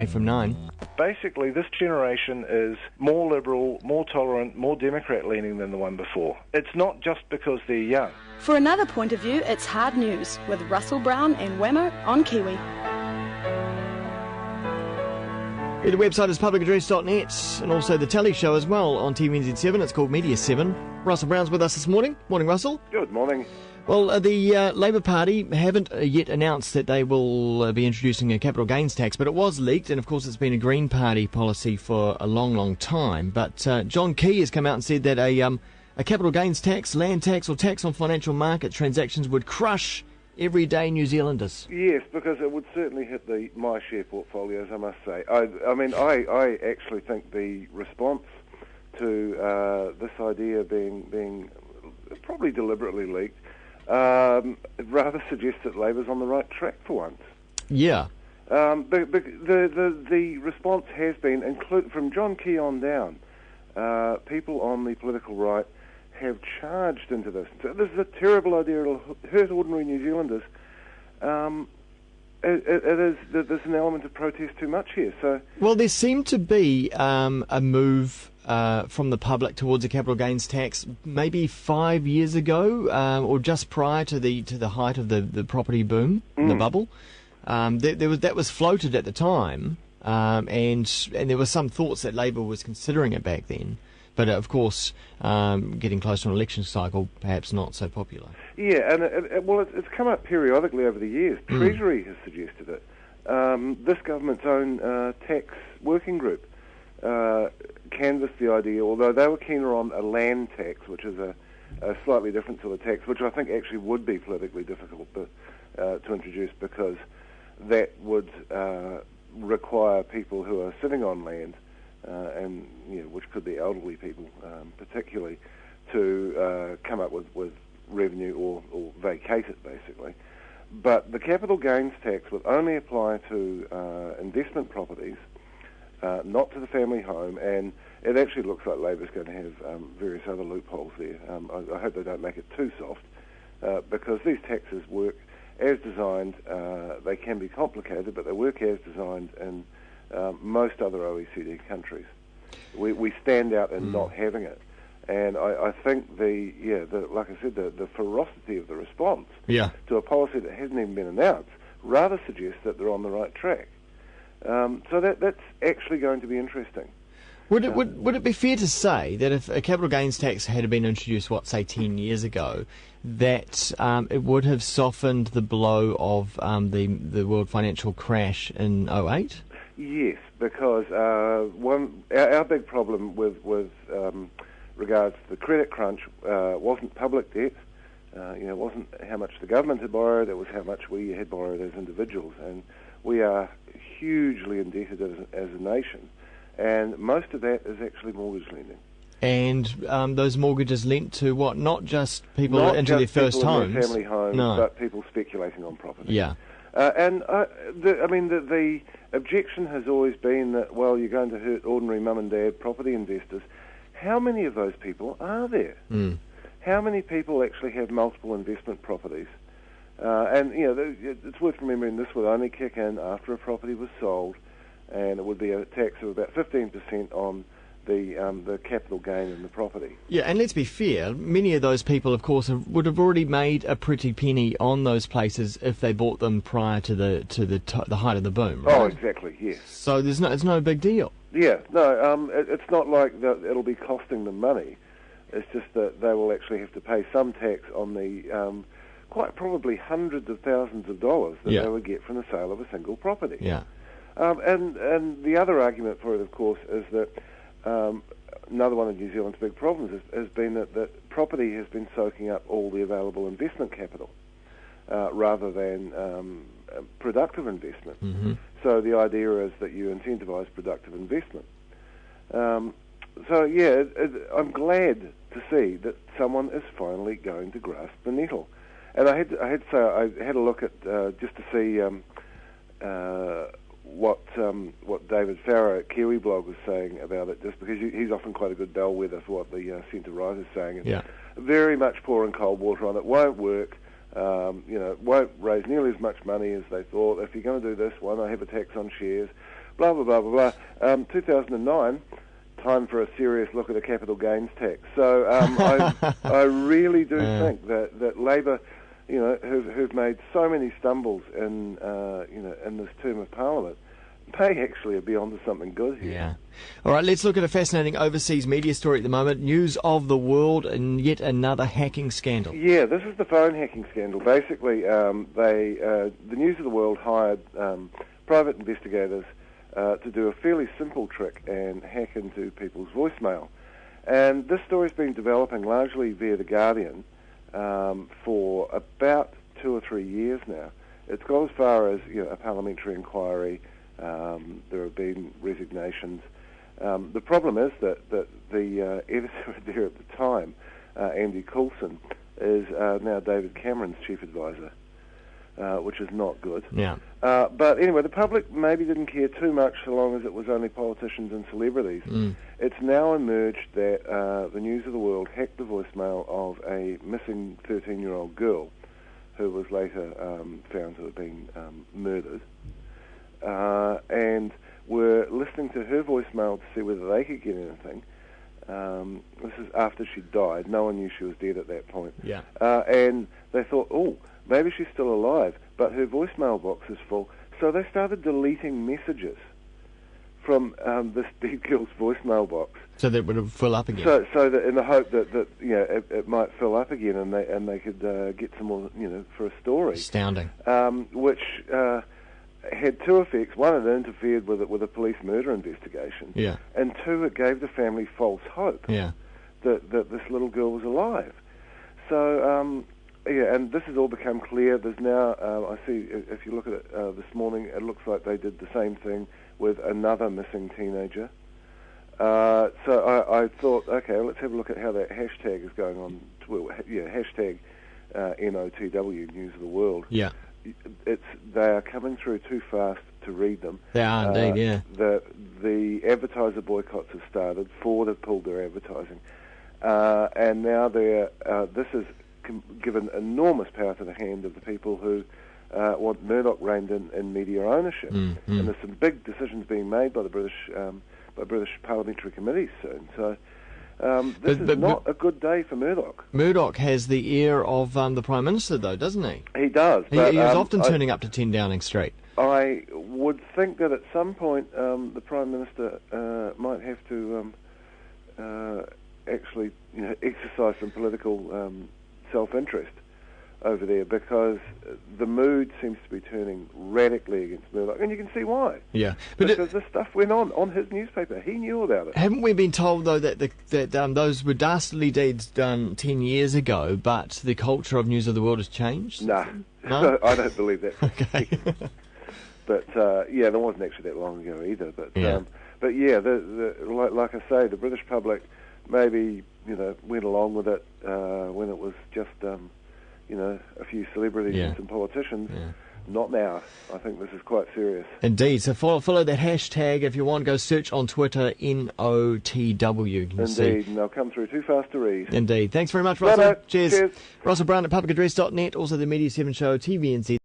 From 9. Basically, this generation is more liberal, more tolerant, more Democrat-leaning than the one before. It's not just because they're young. For another point of view, it's Hard News with Russell Brown and Wammo on Kiwi. The website is publicaddress.net and also the telly show as well on TVNZ7. It's called Media 7. Russell Brown's with us this morning. Morning, Russell. Good morning. Well, the Labour Party haven't yet announced that they will be introducing a capital gains tax, but it was leaked, and of course it's been a Green Party policy for a long, long time. But John Key has come out and said that a capital gains tax, land tax or tax on financial market transactions would crush everyday New Zealanders. Yes, because it would certainly hit the MyShare portfolios, I must say. I actually think the response to this idea being probably deliberately leaked it rather suggests that Labour's on the right track for once. Yeah. The response has been, from John Key on down, people on the political right have charged into this. So this is a terrible idea. It'll hurt ordinary New Zealanders. There's an element of protest too much here. So, well, there seemed to be a move from the public towards a capital gains tax maybe 5 years ago, or just prior to the height of the property boom, the bubble. That was floated at the time, and there were some thoughts that Labour was considering it back then. But of course, getting close to an election cycle, perhaps not so popular. Yeah, and it's come up periodically over the years. Treasury has suggested it. This government's own tax working group canvassed the idea, although they were keener on a land tax, which is a slightly different sort of tax, which I think actually would be politically difficult to introduce, because that would require people who are sitting on land, and which could be elderly people particularly, to come up with revenue or vacate it, basically. But the capital gains tax would only apply to investment properties, not to the family home, and it actually looks like Labour's going to have various other loopholes there. I hope they don't make it too soft, because these taxes work as designed. They can be complicated, but they work as designed in most other OECD countries. We stand out in not having it. And I think like I said, the ferocity of the response to a policy that hasn't even been announced rather suggests that they're on the right track. So that's actually going to be interesting. Would it be fair to say that if a capital gains tax had been introduced, say 10 years ago, that it would have softened the blow of the world financial crash in 2008? Yes, because our big problem with regards to the credit crunch wasn't public debt. It wasn't how much the government had borrowed, it was how much we had borrowed as individuals. And we are hugely indebted as a nation. And most of that is actually mortgage lending. And those mortgages lent to what? Not just people into their first homes, their family homes, but people speculating on property. Yeah. The objection has always been that, well, you're going to hurt ordinary mum and dad property investors. How many of those people are there? How many people actually have multiple investment properties? It's worth remembering this would only kick in after a property was sold, and it would be a tax of about 15% on the capital gain in the property. Yeah, and let's be fair, many of those people, of course, would have already made a pretty penny on those places if they bought them prior to the height of the boom, right? Oh, exactly, yes. So it's no big deal. Yeah, no, it's not like it'll be costing them money. It's just that they will actually have to pay some tax on the quite probably hundreds of thousands of dollars that they would get from the sale of a single property. Yeah. And the other argument for it, of course, is that another one of New Zealand's big problems has been that property has been soaking up all the available investment capital rather than productive investment. So the idea is that you incentivise productive investment. I'm glad to see that someone is finally going to grasp the nettle. And I had to say, I had a look at just to see what David Farrar at Kiwi Blog was saying about it, just because he's often quite a good bellwether for what the centre right is saying. And very much pouring cold water on it. Won't work. Won't raise nearly as much money as they thought. If you're going to do this, why not have a tax on shares? blah, blah, blah, blah, blah. 2009, time for a serious look at a capital gains tax. So I really do think that Labor, who've made so many stumbles in this term of Parliament, may actually be onto something good here. Yeah. All right, let's look at a fascinating overseas media story at the moment. News of the world and yet another hacking scandal. Yeah, this is the phone hacking scandal. Basically, the News of the World hired private investigators to do a fairly simple trick and hack into people's voicemail. And this story's been developing largely via The Guardian for about 2 or 3 years now. It's got as far as a parliamentary inquiry. There have been resignations. The problem is that the editor there at the time, Andy Coulson, is now David Cameron's chief advisor, which is not good. Yeah. But anyway, the public maybe didn't care too much so long as it was only politicians and celebrities. It's now emerged that the News of the World hacked the voicemail of a missing 13-year-old girl who was later found to have been murdered. And were listening to her voicemail to see whether they could get anything. This is after she died. No one knew she was dead at that point. Yeah. And they thought, oh, maybe she's still alive, but her voicemail box is full. So they started deleting messages from this dead girl's voicemail box. So that it would fill up again. So that in the hope that it might fill up again and they could get some more for a story. Astounding. Which had two effects. One, it interfered with a police murder investigation. Yeah. And two, it gave the family false hope. Yeah. That this little girl was alive. So and this has all become clear. There's now I see if you look at it this morning, it looks like they did the same thing with another missing teenager. So I thought, okay, let's have a look at how that hashtag is going on. Hashtag NOTW, News of the World. Yeah. They are coming through too fast to read them. They are indeed, yeah. The advertiser boycotts have started. Ford have pulled their advertising, and now this has given enormous power to the hand of the people who want Murdoch reined in media ownership. And there's some big decisions being made by the British parliamentary committees soon. So. This is not a good day for Murdoch. Murdoch has the ear of the Prime Minister, though, doesn't he? He does. He is often turning up to 10 Downing Street. I would think that at some point the Prime Minister might have to actually exercise some political self-interest over there, because the mood seems to be turning radically against Murdoch, and you can see why. Yeah, because this stuff went on his newspaper. He knew about it. Haven't we been told, though, that those were dastardly deeds done 10 years ago, but the culture of News of the World has changed? No? I don't believe that. Okay. But there wasn't actually that long ago either. But like I say, the British public maybe went along with it when it was just a few celebrities and some politicians. Yeah. Not now. I think this is quite serious. Indeed. So follow that hashtag if you want. Go search on Twitter, NOTW. Indeed, and they'll come through too fast to read. Indeed. Thanks very much, Russell. Right. Cheers. Cheers. Russell Brown at publicaddress.net, also the Media 7 show, TVNZ.